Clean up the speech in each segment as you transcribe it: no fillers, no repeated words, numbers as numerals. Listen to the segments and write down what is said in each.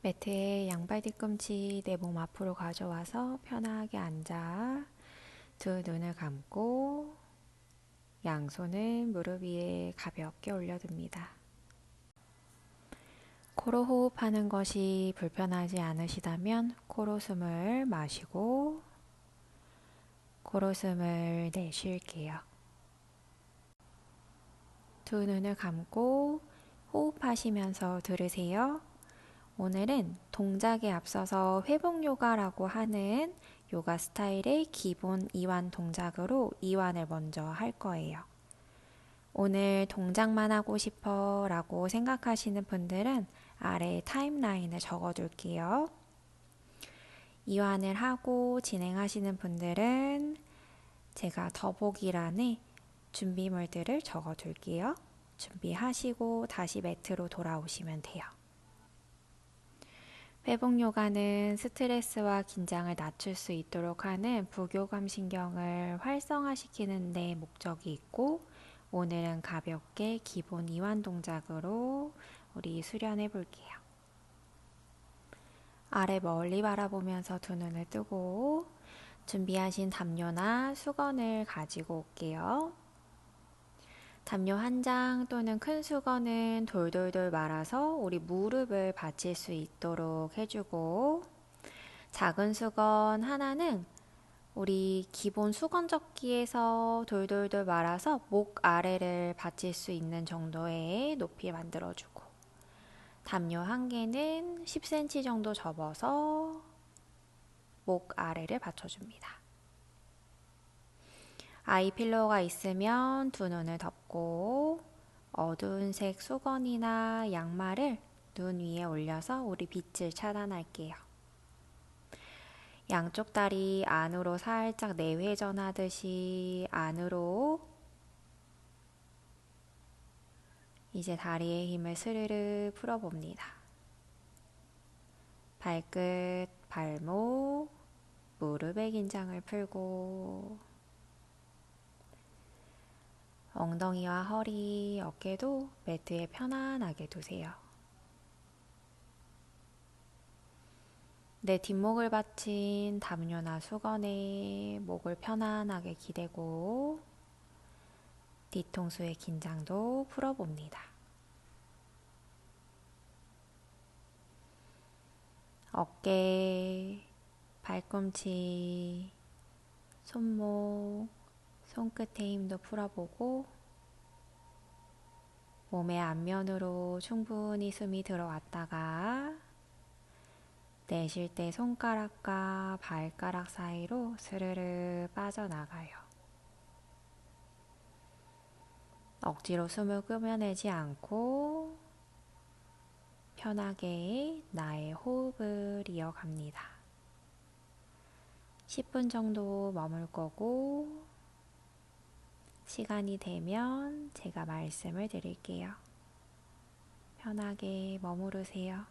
매트에 양발 뒤꿈치 내 몸 앞으로 가져와서 편하게 앉아 두 눈을 감고 양손은 무릎 위에 가볍게 올려둡니다. 코로 호흡하는 것이 불편하지 않으시다면 코로 숨을 마시고 코로 숨을 내쉴게요. 두 눈을 감고 호흡하시면서 들으세요. 오늘은 동작에 앞서서 회복 요가라고 하는 요가 스타일의 기본 이완 동작으로 이완을 먼저 할 거예요. 오늘 동작만 하고 싶어 라고 생각하시는 분들은 아래 타임라인을 적어둘게요. 이완을 하고 진행하시는 분들은 제가 더보기란에 준비물들을 적어둘게요. 준비하시고 다시 매트로 돌아오시면 돼요. 회복 요가는 스트레스와 긴장을 낮출 수 있도록 하는 부교감 신경을 활성화시키는 데 목적이 있고, 오늘은 가볍게 기본 이완 동작으로 우리 수련해 볼게요. 아래 멀리 바라보면서 두 눈을 뜨고 준비하신 담요나 수건을 가지고 올게요. 담요 한 장 또는 큰 수건은 돌돌돌 말아서 우리 무릎을 받칠 수 있도록 해주고, 작은 수건 하나는 우리 기본 수건접기에서 돌돌돌 말아서 목 아래를 받칠 수 있는 정도의 높이 만들어주고, 담요 한 개는 10cm 정도 접어서 목 아래를 받쳐줍니다. 아이 필로우가 있으면 두 눈을 덮고 어두운 색 수건이나 양말을 눈 위에 올려서 우리 빛을 차단할게요. 양쪽 다리 안으로 살짝 내회전하듯이 안으로 이제 다리의 힘을 스르르 풀어봅니다. 발끝, 발목, 무릎의 긴장을 풀고 엉덩이와 허리, 어깨도 매트에 편안하게 두세요. 내 뒷목을 받친 담요나 수건에 목을 편안하게 기대고 뒤통수의 긴장도 풀어봅니다. 어깨, 발꿈치, 손목, 손끝의 힘도 풀어보고 몸의 앞면으로 충분히 숨이 들어왔다가 내쉴 때 손가락과 발가락 사이로 스르르 빠져나가요. 억지로 숨을 끌어내지 않고 편하게 나의 호흡을 이어갑니다. 10분 정도 머물 거고 시간이 되면 제가 말씀을 드릴게요. 편하게 머무르세요.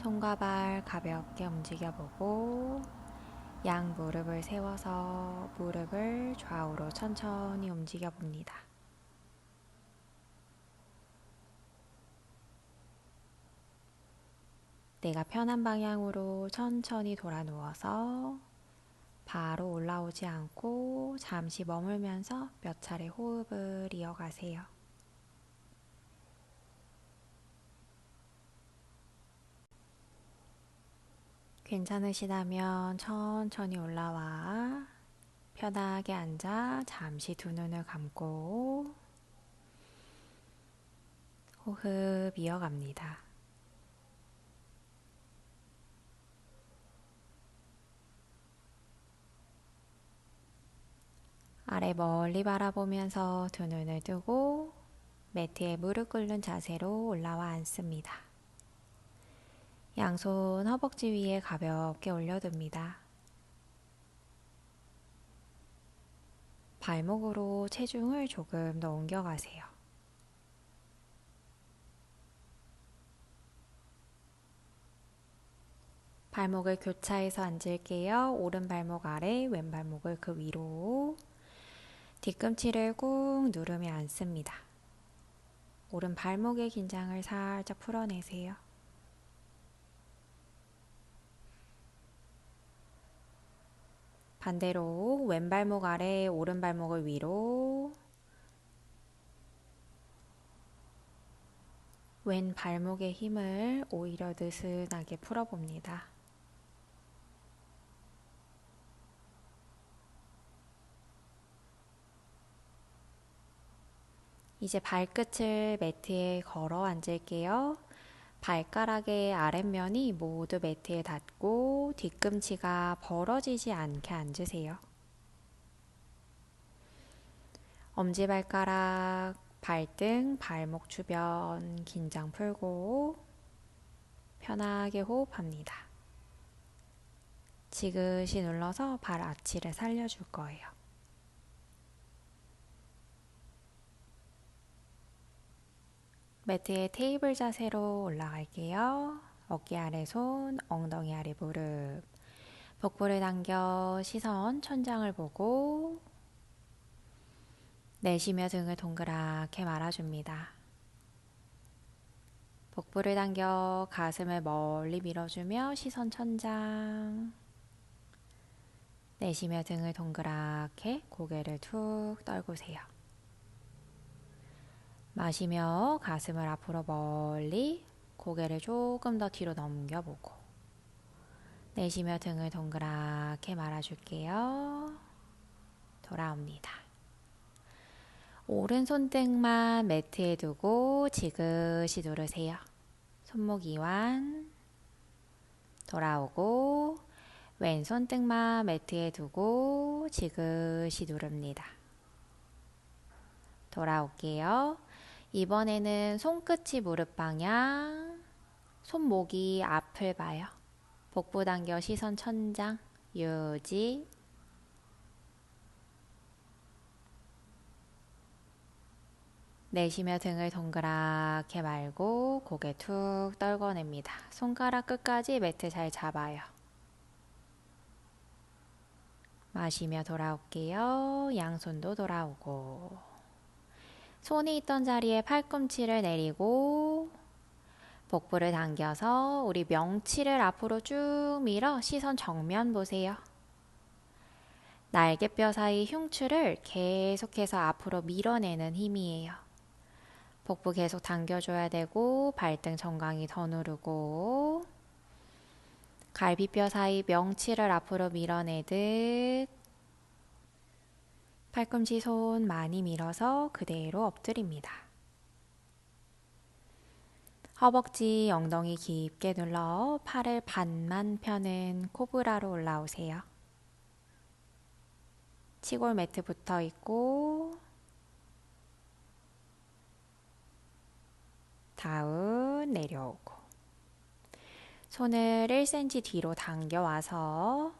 손과 발 가볍게 움직여보고 양 무릎을 세워서 무릎을 좌우로 천천히 움직여봅니다. 내가 편한 방향으로 천천히 돌아 누워서 바로 올라오지 않고 잠시 머물면서 몇 차례 호흡을 이어가세요. 괜찮으시다면 천천히 올라와 편하게 앉아 잠시 두 눈을 감고 호흡 이어갑니다. 아래 멀리 바라보면서 두 눈을 뜨고 매트에 무릎 꿇는 자세로 올라와 앉습니다. 양손 허벅지 위에 가볍게 올려둡니다. 발목으로 체중을 조금 더 옮겨가세요. 발목을 교차해서 앉을게요. 오른 발목 아래, 왼 발목을 그 위로. 뒤꿈치를 꾹 누르며 앉습니다. 오른 발목의 긴장을 살짝 풀어내세요. 반대로 왼 발목 아래, 오른 발목을 위로. 왼 발목의 힘을 오히려 느슨하게 풀어봅니다. 이제 발끝을 매트에 걸어 앉을게요. 발가락의 아랫면이 모두 매트에 닿고 뒤꿈치가 벌어지지 않게 앉으세요. 엄지발가락, 발등, 발목 주변 긴장 풀고 편하게 호흡합니다. 지그시 눌러서 발 아치를 살려줄 거예요. 매트에 테이블 자세로 올라갈게요. 어깨 아래 손, 엉덩이 아래 무릎. 복부를 당겨 시선 천장을 보고 내쉬며 등을 동그랗게 말아줍니다. 복부를 당겨 가슴을 멀리 밀어주며 시선 천장. 내쉬며 등을 동그랗게 고개를 툭 떨구세요. 마시며 가슴을 앞으로 멀리 고개를 조금 더 뒤로 넘겨보고 내쉬며 등을 동그랗게 말아줄게요. 돌아옵니다. 오른 손등만 매트에 두고 지그시 누르세요. 손목 이완. 돌아오고 왼손 등만 매트에 두고 지그시 누릅니다. 돌아올게요. 이번에는 손끝이 무릎 방향, 손목이 앞을 봐요. 복부 당겨 시선 천장, 유지. 내쉬며 등을 동그랗게 말고 고개 툭 떨궈냅니다. 손가락 끝까지 매트 잘 잡아요. 마시며 돌아올게요. 양손도 돌아오고 손이 있던 자리에 팔꿈치를 내리고 복부를 당겨서 우리 명치를 앞으로 쭉 밀어 시선 정면 보세요. 날개뼈 사이 흉추를 계속해서 앞으로 밀어내는 힘이에요. 복부 계속 당겨줘야 되고 발등 정강이 더 누르고 갈비뼈 사이 명치를 앞으로 밀어내듯 팔꿈치 손 많이 밀어서 그대로 엎드립니다. 허벅지 엉덩이 깊게 눌러 팔을 반만 펴는 코브라로 올라오세요. 치골 매트 붙어 있고 다운 내려오고 손을 1cm 뒤로 당겨와서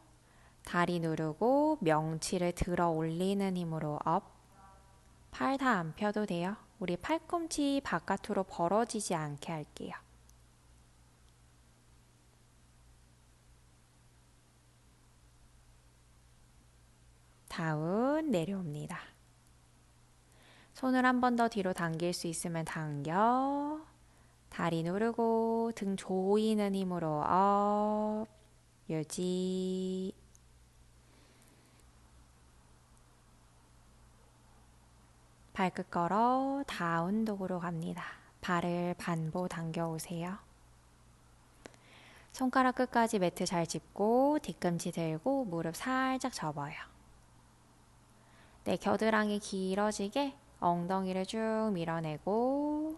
다리 누르고 명치를 들어 올리는 힘으로 업. 팔 다 안 펴도 돼요. 우리 팔꿈치 바깥으로 벌어지지 않게 할게요. 다운 내려옵니다. 손을 한 번 더 뒤로 당길 수 있으면 당겨. 다리 누르고 등 조이는 힘으로 업, 유지. 발끝 걸어 다운 독으로 갑니다. 발을 반보 당겨 오세요. 손가락 끝까지 매트 잘 짚고 뒤꿈치 들고 무릎 살짝 접어요. 내 겨드랑이 길어지게 엉덩이를 쭉 밀어내고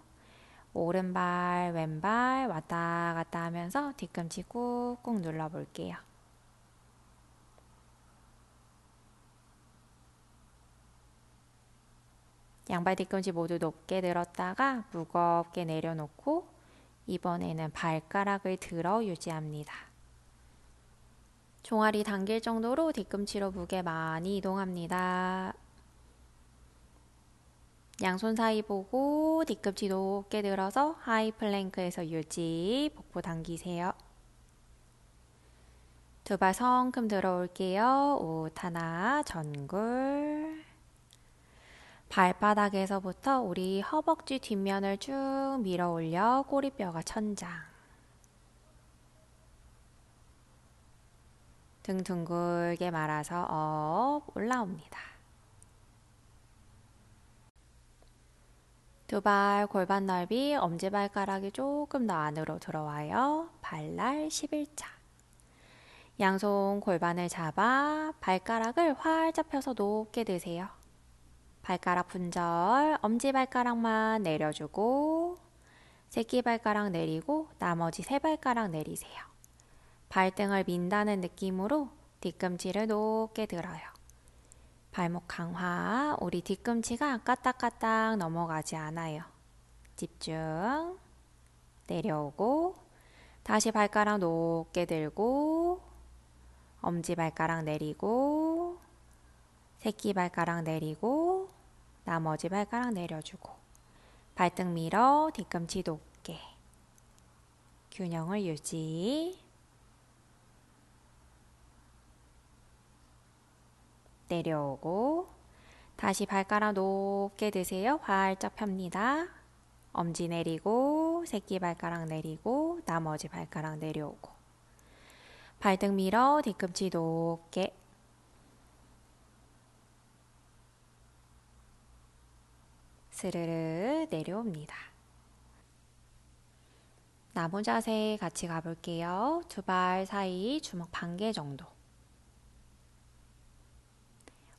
오른발 왼발 왔다 갔다 하면서 뒤꿈치 꾹꾹 눌러볼게요. 양발 뒤꿈치 모두 높게 들었다가 무겁게 내려놓고 이번에는 발가락을 들어 유지합니다. 종아리 당길 정도로 뒤꿈치로 무게 많이 이동합니다. 양손 사이 보고 뒤꿈치 높게 들어서 하이 플랭크에서 유지, 복부 당기세요. 두 발 성큼 들어올게요. 우타나 전굴. 발바닥에서부터 우리 허벅지 뒷면을 쭉 밀어 올려 꼬리뼈가 천장. 등 둥글게 말아서 업 올라옵니다. 두 발 골반 넓이 엄지발가락이 조금 더 안으로 들어와요. 발날 11자. 양손 골반을 잡아 발가락을 활짝 펴서 높게 드세요. 발가락 분절, 엄지발가락만 내려주고 새끼발가락 내리고 나머지 세 발가락 내리세요. 발등을 민다는 느낌으로 뒤꿈치를 높게 들어요. 발목 강화, 우리 뒤꿈치가 까딱까딱 넘어가지 않아요. 집중. 내려오고 다시 발가락 높게 들고 엄지발가락 내리고 새끼발가락 내리고 나머지 발가락 내려주고 발등 밀어 뒤꿈치 높게 균형을 유지. 내려오고 다시 발가락 높게 드세요. 활짝 펴니다. 엄지 내리고 새끼발가락 내리고 나머지 발가락 내려오고 발등 밀어 뒤꿈치 높게 스르르 내려옵니다. 나무 자세 같이 가볼게요. 두 발 사이 주먹 반 개 정도.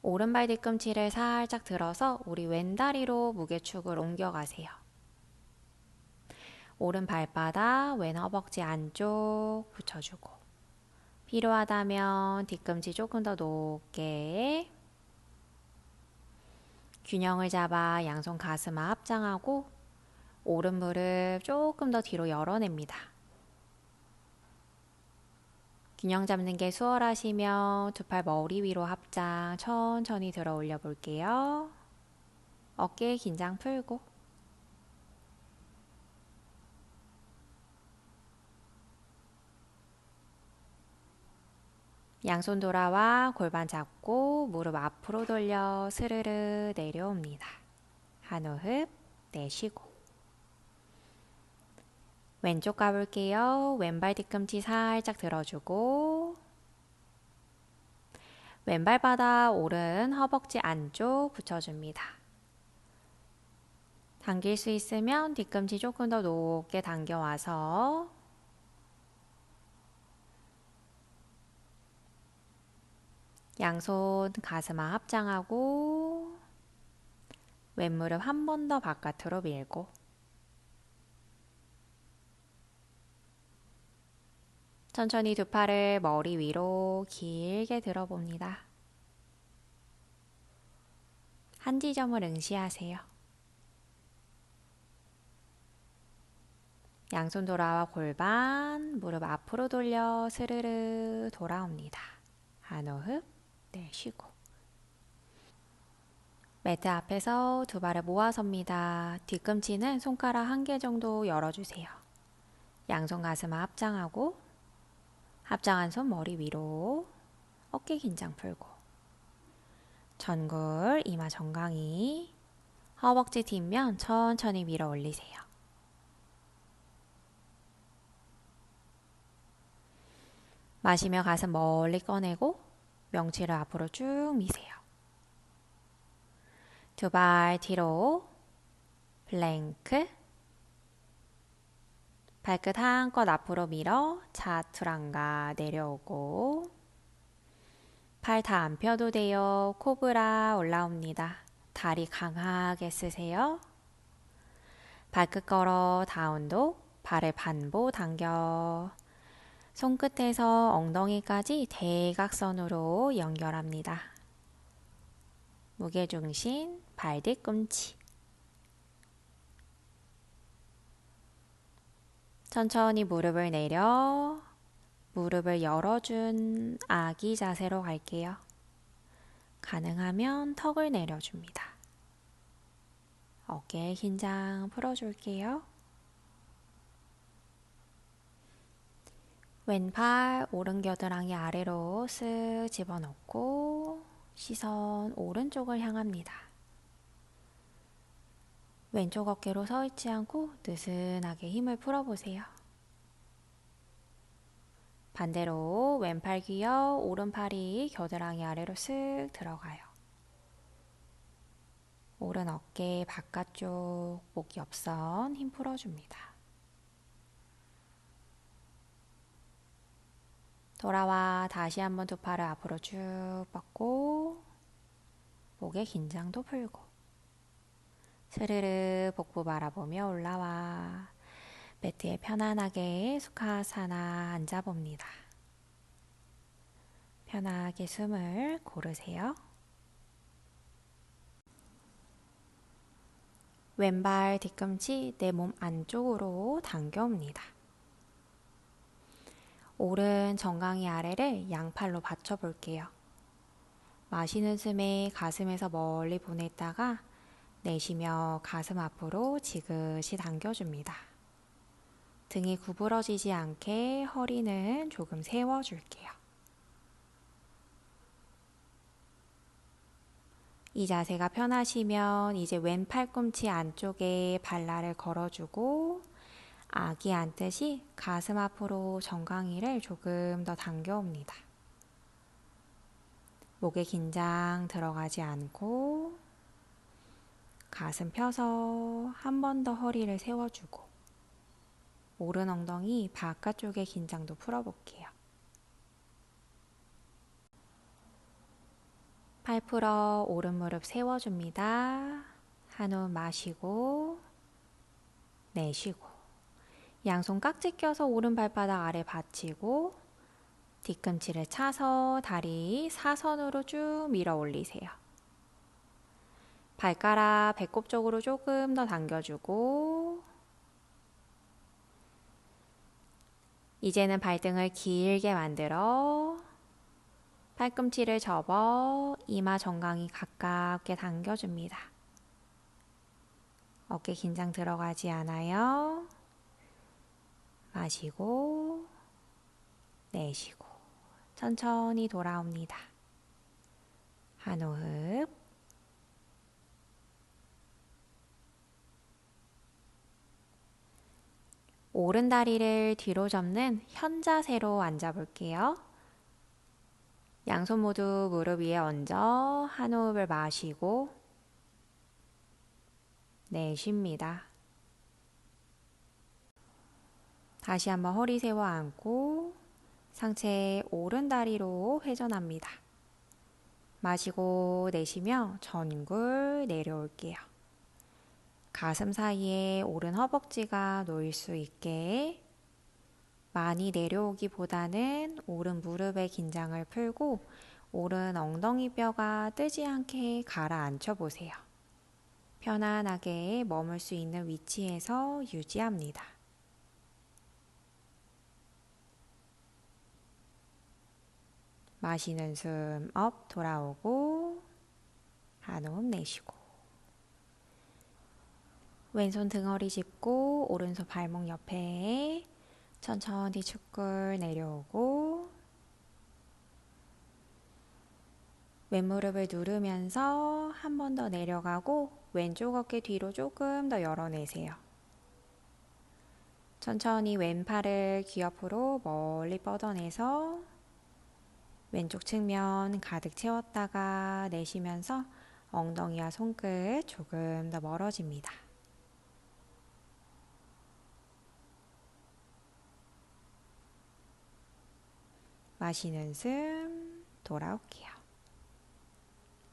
오른발 뒤꿈치를 살짝 들어서 우리 왼다리로 무게축을 옮겨가세요. 오른 발바닥, 왼 허벅지 안쪽 붙여주고 필요하다면 뒤꿈치 조금 더 높게 균형을 잡아 양손 가슴 합장하고 오른 무릎 조금 더 뒤로 열어냅니다. 균형 잡는 게 수월하시면 두 팔 머리 위로 합장 천천히 들어 올려 볼게요. 어깨 긴장 풀고 양손 돌아와 골반 잡고 무릎 앞으로 돌려 스르르 내려옵니다. 한 호흡 내쉬고 왼쪽 가볼게요. 왼발 뒤꿈치 살짝 들어주고 왼발 바닥 오른 허벅지 안쪽 붙여줍니다. 당길 수 있으면 뒤꿈치 조금 더 높게 당겨와서 양손 가슴아 합장하고 왼무릎 한 번 더 바깥으로 밀고 천천히 두 팔을 머리 위로 길게 들어봅니다. 한 지점을 응시하세요. 양손 돌아와 골반, 무릎 앞으로 돌려 스르르 돌아옵니다. 한 호흡 내쉬고 매트 앞에서 두 발을 모아 섭니다. 뒤꿈치는 손가락 한 개 정도 열어주세요. 양손 가슴 합장하고 합장한 손 머리 위로 어깨 긴장 풀고 전굴, 이마 정강이. 허벅지 뒷면 천천히 밀어 올리세요. 마시며 가슴 멀리 꺼내고 명치를 앞으로 쭉 미세요. 두 발 뒤로 플랭크. 발끝 한껏 앞으로 밀어 차투랑가 내려오고 팔 다 안 펴도 돼요. 코브라 올라옵니다. 다리 강하게 쓰세요. 발끝 걸어 다운독, 발을 반보 당겨 손끝에서 엉덩이까지 대각선으로 연결합니다. 무게중심 발 뒤꿈치. 천천히 무릎을 내려 무릎을 열어준 아기 자세로 갈게요. 가능하면 턱을 내려줍니다. 어깨 긴장 풀어줄게요. 왼팔 오른 겨드랑이 아래로 쓱 집어넣고 시선 오른쪽을 향합니다. 왼쪽 어깨로 서 있지 않고 느슨하게 힘을 풀어보세요. 반대로 왼팔 기어 오른팔이 겨드랑이 아래로 쓱 들어가요. 오른 어깨 바깥쪽 목 옆선 힘 풀어줍니다. 돌아와 다시 한번 두 팔을 앞으로 쭉 뻗고 목의 긴장도 풀고 스르르 복부 바라보며 올라와 매트에 편안하게 수카사나 앉아봅니다. 편하게 숨을 고르세요. 왼발 뒤꿈치 내 몸 안쪽으로 당겨옵니다. 오른 정강이 아래를 양팔로 받쳐볼게요. 마시는 숨에 가슴에서 멀리 보냈다가 내쉬며 가슴 앞으로 지그시 당겨줍니다. 등이 구부러지지 않게 허리는 조금 세워줄게요. 이 자세가 편하시면 이제 왼 팔꿈치 안쪽에 발라를 걸어주고 아기 앉듯이 가슴 앞으로 정강이를 조금 더 당겨옵니다. 목에 긴장 들어가지 않고 가슴 펴서 한 번 더 허리를 세워주고 오른 엉덩이 바깥쪽의 긴장도 풀어볼게요. 팔 풀어 오른 무릎 세워줍니다. 한 호흡 마시고 내쉬고 양손 깍지 껴서 오른 발바닥 아래 받치고 뒤꿈치를 차서 다리 사선으로 쭉 밀어 올리세요. 발가락 배꼽 쪽으로 조금 더 당겨주고 이제는 발등을 길게 만들어 팔꿈치를 접어 이마 정강이 가깝게 당겨줍니다. 어깨 긴장 들어가지 않아요. 마시고 내쉬고 천천히 돌아옵니다. 한 호흡. 오른 다리를 뒤로 접는 현자세로 앉아볼게요. 양손 모두 무릎 위에 얹어 한 호흡을 마시고 내쉽니다. 다시 한번 허리 세워 앉고 상체 오른 다리로 회전합니다. 마시고 내쉬며 전굴 내려올게요. 가슴 사이에 오른 허벅지가 놓일 수 있게 많이 내려오기보다는 오른 무릎의 긴장을 풀고 오른 엉덩이 뼈가 뜨지 않게 가라앉혀 보세요. 편안하게 머물 수 있는 위치에서 유지합니다. 마시는 숨 업 돌아오고 한 호흡 내쉬고 왼손 등허리 짚고 오른손 발목 옆에 천천히 축굴 내려오고 왼무릎을 누르면서 한 번 더 내려가고 왼쪽 어깨 뒤로 조금 더 열어내세요. 천천히 왼팔을 귀 옆으로 멀리 뻗어내서 왼쪽 측면 가득 채웠다가 내쉬면서 엉덩이와 손끝 조금 더 멀어집니다. 마시는 숨 돌아올게요.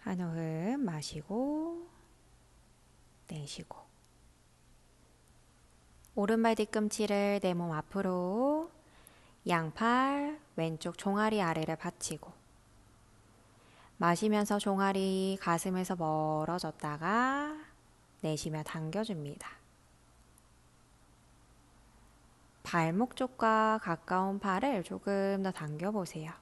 한 호흡 마시고 내쉬고 오른발 뒤꿈치를 내 몸 앞으로 양팔 왼쪽 종아리 아래를 받치고 마시면서 종아리 가슴에서 멀어졌다가 내쉬며 당겨줍니다. 발목 쪽과 가까운 팔을 조금 더 당겨보세요.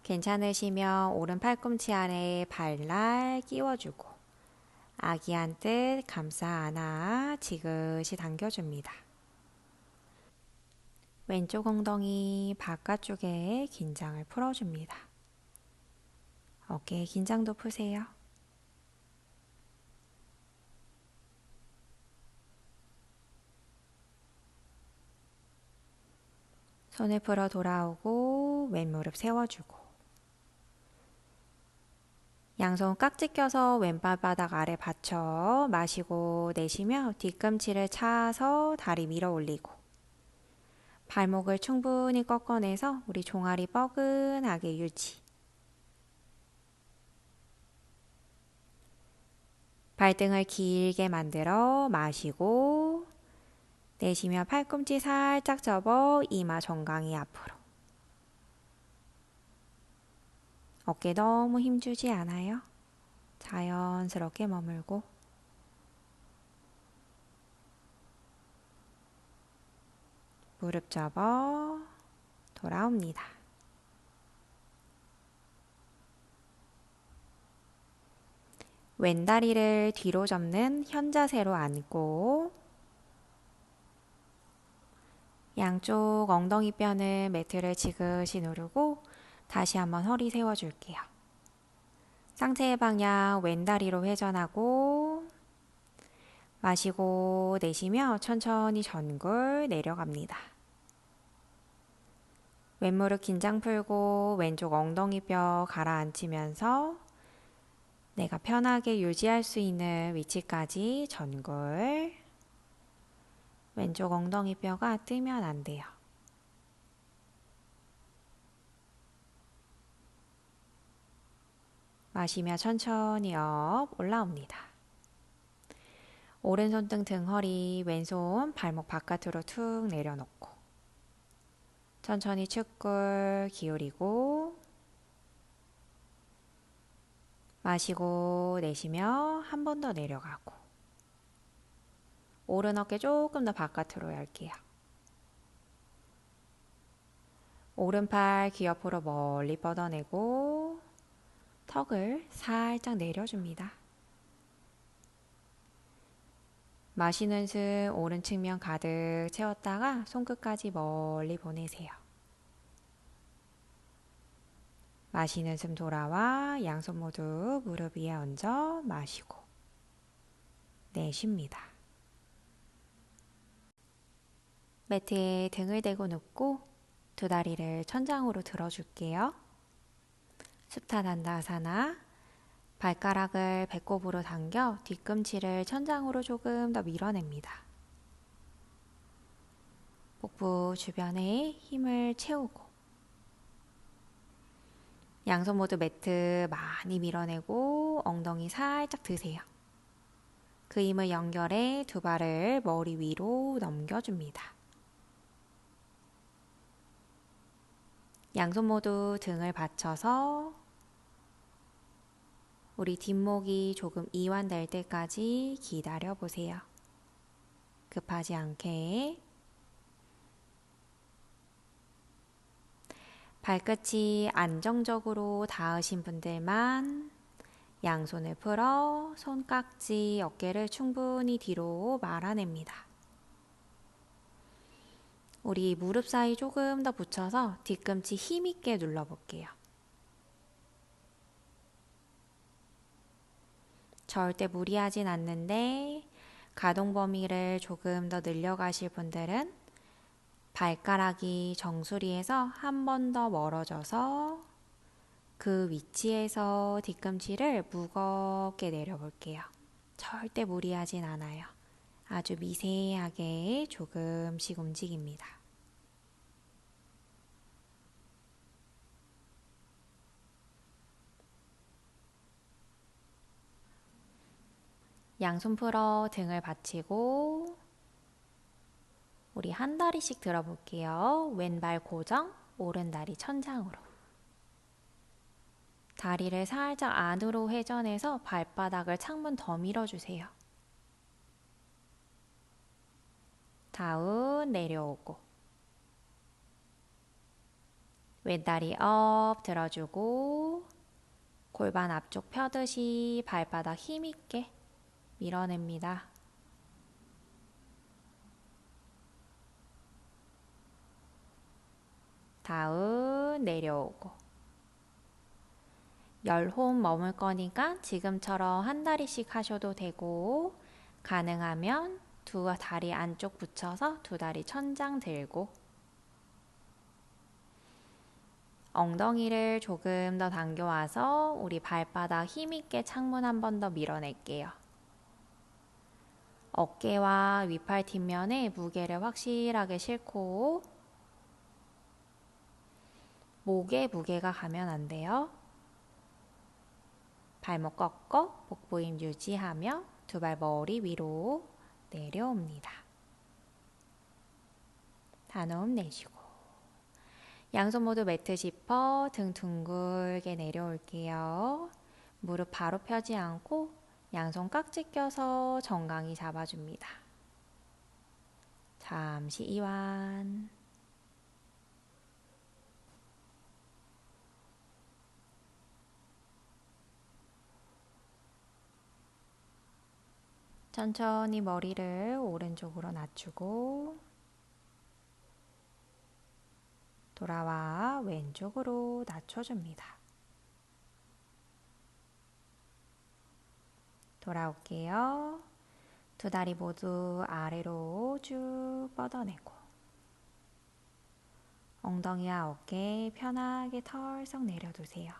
괜찮으시면 오른 팔꿈치 아래에 발날 끼워주고 아기 한뜻 감싸 안아 지그시 당겨줍니다. 왼쪽 엉덩이 바깥쪽에 긴장을 풀어줍니다. 어깨 긴장도 푸세요. 손을 풀어 돌아오고 왼무릎 세워주고 양손 깍지 껴서 왼발바닥 아래 받쳐 마시고 내쉬며 뒤꿈치를 차서 다리 밀어 올리고 발목을 충분히 꺾어내서 우리 종아리 뻐근하게 유지. 발등을 길게 만들어 마시고 내쉬며 팔꿈치 살짝 접어 이마 정강이 앞으로. 어깨 너무 힘주지 않아요. 자연스럽게 머물고 무릎 접어 돌아옵니다. 왼다리를 뒤로 접는 현자세로 앉고 양쪽 엉덩이 뼈는 매트를 지그시 누르고 다시 한번 허리 세워줄게요. 상체의 방향 왼다리로 회전하고 마시고 내쉬며 천천히 전굴 내려갑니다. 왼무릎 긴장 풀고 왼쪽 엉덩이 뼈 가라앉히면서 내가 편하게 유지할 수 있는 위치까지 전굴. 왼쪽 엉덩이 뼈가 뜨면 안 돼요. 마시며 천천히 업 올라옵니다. 오른손 등 허리, 왼손 발목 바깥으로 툭 내려놓고 천천히 축굴 기울이고 마시고 내쉬며 한 번 더 내려가고 오른 어깨 조금 더 바깥으로 열게요. 오른팔 귀 옆으로 멀리 뻗어내고 턱을 살짝 내려줍니다. 마시는 숨 오른 측면 가득 채웠다가 손끝까지 멀리 보내세요. 마시는 숨 돌아와 양손 모두 무릎 위에 얹어 마시고 내쉽니다. 매트에 등을 대고 눕고 두 다리를 천장으로 들어줄게요. 수타단다아사나 발가락을 배꼽으로 당겨 뒤꿈치를 천장으로 조금 더 밀어냅니다. 복부 주변에 힘을 채우고 양손 모두 매트 많이 밀어내고 엉덩이 살짝 드세요. 그 힘을 연결해 두 발을 머리 위로 넘겨줍니다. 양손 모두 등을 받쳐서 우리 뒷목이 조금 이완될 때까지 기다려 보세요. 급하지 않게. 발끝이 안정적으로 닿으신 분들만 양손을 풀어 손깍지, 어깨를 충분히 뒤로 말아냅니다. 우리 무릎 사이 조금 더 붙여서 뒤꿈치 힘있게 눌러볼게요. 절대 무리하진 않는데 가동 범위를 조금 더 늘려가실 분들은 발가락이 정수리에서 한 번 더 멀어져서 그 위치에서 뒤꿈치를 무겁게 내려볼게요. 절대 무리하진 않아요. 아주 미세하게 조금씩 움직입니다. 양손 풀어 등을 받치고 우리 한 다리씩 들어볼게요. 왼발 고정, 오른 다리 천장으로. 다리를 살짝 안으로 회전해서 발바닥을 창문 더 밀어주세요. 다운 내려오고 왼다리 업 들어주고 골반 앞쪽 펴듯이 발바닥 힘있게 밀어냅니다. 다운 내려오고 10홈 머물 거니까 지금처럼 한 다리씩 하셔도 되고 가능하면 두 다리 안쪽 붙여서 두 다리 천장 들고 엉덩이를 조금 더 당겨와서 우리 발바닥 힘있게 창문 한 번 더 밀어낼게요. 어깨와 윗팔 뒷면에 무게를 확실하게 싣고 목에 무게가 가면 안 돼요. 발목 꺾어 복부 힘 유지하며 두 발 머리 위로 내려옵니다. 단호흡 내쉬고 양손 모두 매트 짚어 등 둥글게 내려올게요. 무릎 바로 펴지 않고 양손 깍지 껴서 정강이 잡아줍니다. 잠시 이완. 천천히 머리를 오른쪽으로 낮추고 돌아와 왼쪽으로 낮춰줍니다. 돌아올게요. 두 다리 모두 아래로 쭉 뻗어내고 엉덩이와 어깨 편하게 털썩 내려두세요.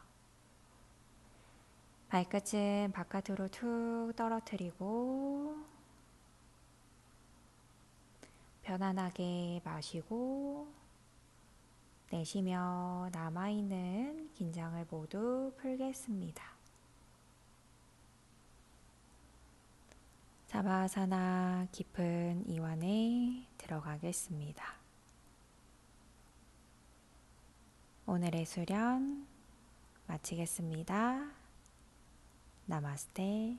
발끝은 바깥으로 툭 떨어뜨리고 편안하게 마시고 내쉬며 남아있는 긴장을 모두 풀겠습니다. 사바사나 깊은 이완에 들어가겠습니다. 오늘의 수련 마치겠습니다. 나마스테.